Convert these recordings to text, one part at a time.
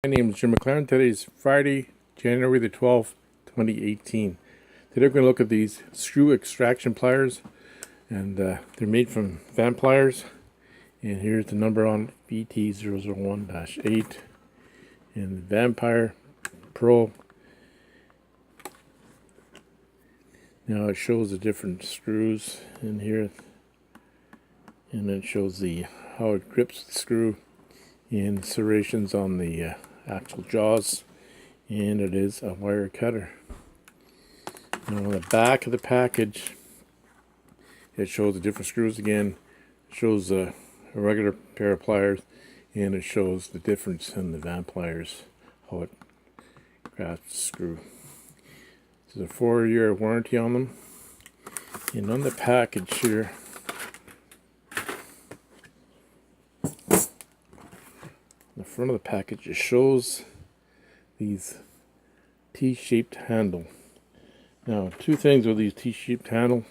My name is Jim McLaren. Today is Friday, January the 12th, 2018. Today we're going to look at these screw extraction pliers, and they're made from Vampliers. And here's the number on VT-001-8 and Vampliers Pro. Now it shows the different screws in here, and it shows how it grips the screw and serrations on the actual jaws, and it is a wire cutter. Now on the back of the package it shows the different screws again. It shows a regular pair of pliers, and it shows the difference in the Vampliers, how it grasps the screw. There's a 4-year warranty on them, and on the package here the front of the package, it shows these T-shaped handle. Now, two things with these T-shaped handle: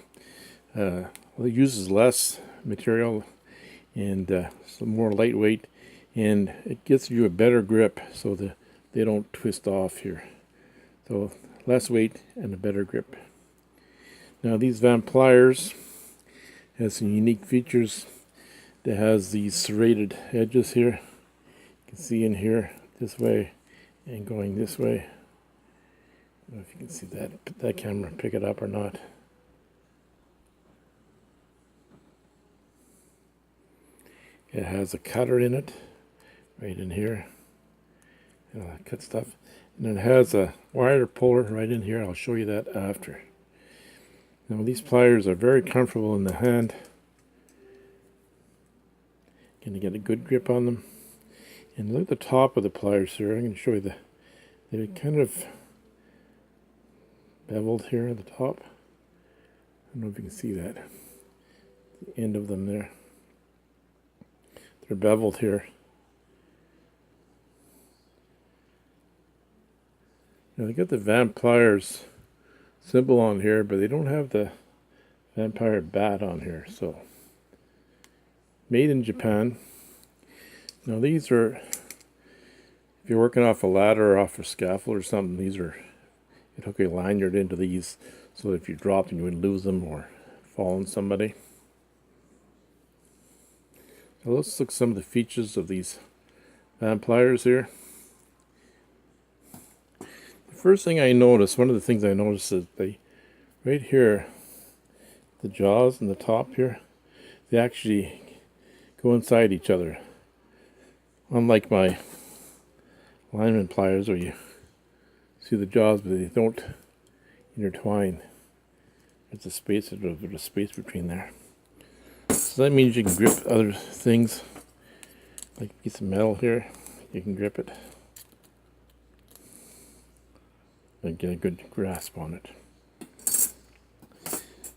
it uses less material and it's more lightweight, and it gives you a better grip so that they don't twist off here. So less weight and a better grip. Now these Vampliers has some unique features. It has these serrated edges here. You can see in here this way and going this way. I don't know if you can see that camera pick it up or not. It has a cutter in it right in here. Cut stuff. And it has a wire puller right in here. I'll show you that after. Now these pliers are very comfortable in the hand. Can you get a good grip on them? And look at the top of the pliers here. I'm going to show you they're kind of beveled here at the top. I don't know if you can see that. The end of them there. They're beveled here. Now they got the Vampliers symbol on here, but they don't have the vampire bat on here. So, made in Japan. Now these are, if you're working off a ladder or off a scaffold or something, these are, you'd hook a lanyard into these so that if you dropped them you wouldn't lose them or fall on somebody. So let's look at some of the features of these Vampliers here. The first thing I noticed, one of the things I noticed is right here, the jaws and the top here, they actually go inside each other. Unlike my Lineman Pliers, where you see the jaws but they don't intertwine. There's a space between there. So that means you can grip other things, like a piece of metal here. You can grip it and get a good grasp on it.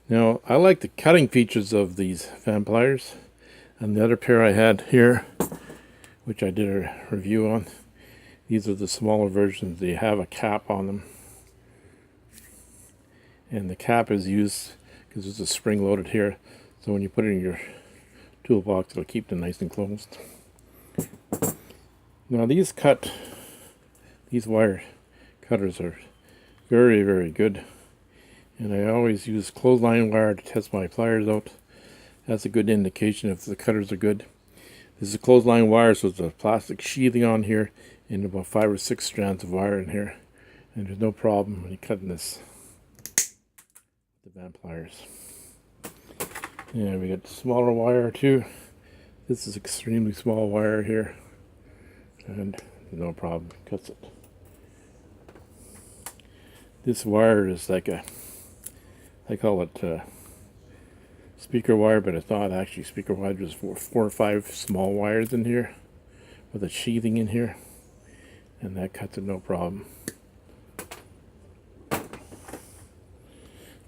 Now, I like the cutting features of these Vampliers, and the other pair I had here, which I did a review on. These are the smaller versions. They have a cap on them, and the cap is used because there's a spring loaded here, so when you put it in your toolbox it'll keep them nice and closed. Now these wire cutters are very, very good, and I always use clothesline wire to test my pliers out. That's a good indication if the cutters are good. This is a clothesline wire, so there's a plastic sheathing on here and about 5 or 6 strands of wire in here, and there's no problem when you're cutting this with the Vampliers. Yeah, we got smaller wire too. This is extremely small wire here, and no problem, cuts it. This wire is like I call it speaker wire, but it's not actually speaker wire. There's 4 or 5 small wires in here with a sheathing in here, and that cuts it no problem.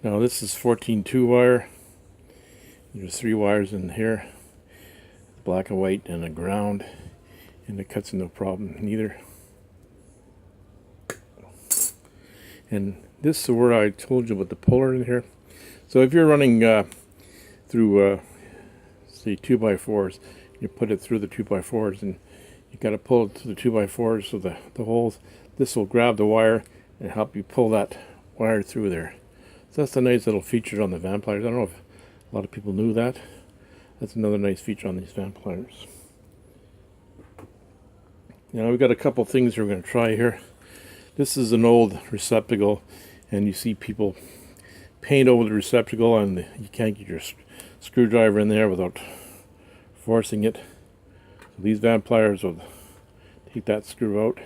Now this is 14-2 wire. There's 3 wires in here, black and white and a ground, and it cuts it no problem neither. And this is where I told you about the puller in here. So if you're running through say 2x4s, you put it through the 2x4s, and You got to pull it to the 2x4 so the holes. This will grab the wire and help you pull that wire through there. So that's a nice little feature on the Vampliers. I don't know if a lot of people knew that. That's another nice feature on these Vampliers. Now we've got a couple things we're going to try here. This is an old receptacle, and you see people paint over the receptacle, and you can't get your screwdriver in there without forcing it. So these Vampliers will take that screw out.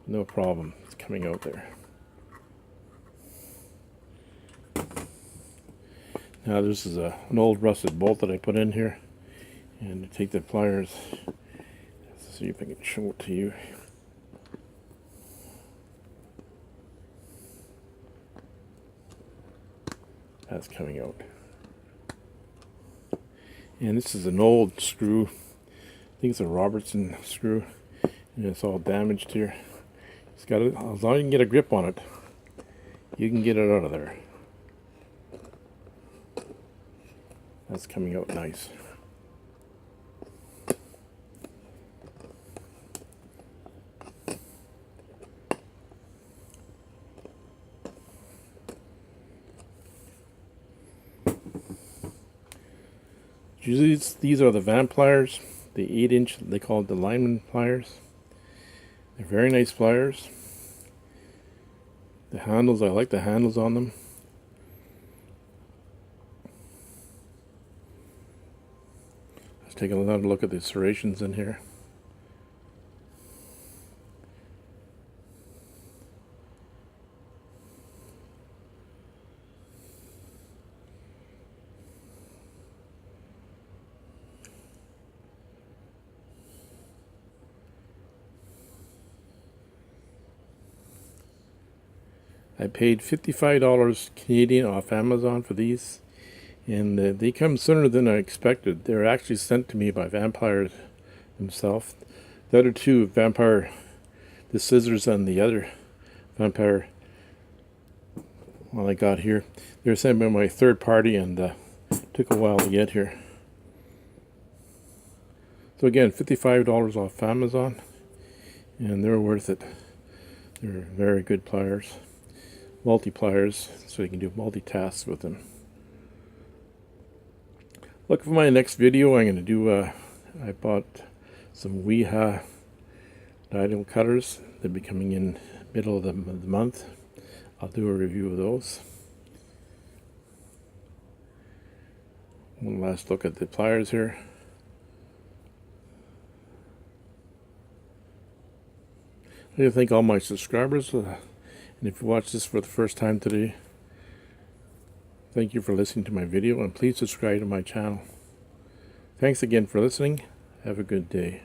No problem, it's coming out there. Now this is an old rusted bolt that I put in here, and to take the pliers, let's see if I can show it to you. That's coming out. And this is an old screw. I think it's a Robertson screw, and it's all damaged here. It's got it, as long as you can get a grip on it, you can get it out of there. That's coming out nice. Usually these are the Vampliers, the 8-inch, they call it the Lineman Pliers. They're very nice pliers. The handles, I like the handles on them. Let's take another look at the serrations in here. I paid $55 Canadian off Amazon for these, and they come sooner than I expected. They're actually sent to me by Vampliers themselves. The other two, Vampire, the scissors and the other Vampire, well, I got here, they were sent by my third party, and took a while to get here. So again, $55 off Amazon, and they're worth it. They're very good pliers. Multi-pliers, so you can do multitasks with them. Look for my next video. I'm going to do, I bought some Weha diagonal cutters. They'll be coming in middle of the month. I'll do a review of those. One last look at the pliers here. I want to thank all my subscribers. And if you watch this for the first time today, thank you for listening to my video, and please subscribe to my channel. Thanks again for listening. Have a good day.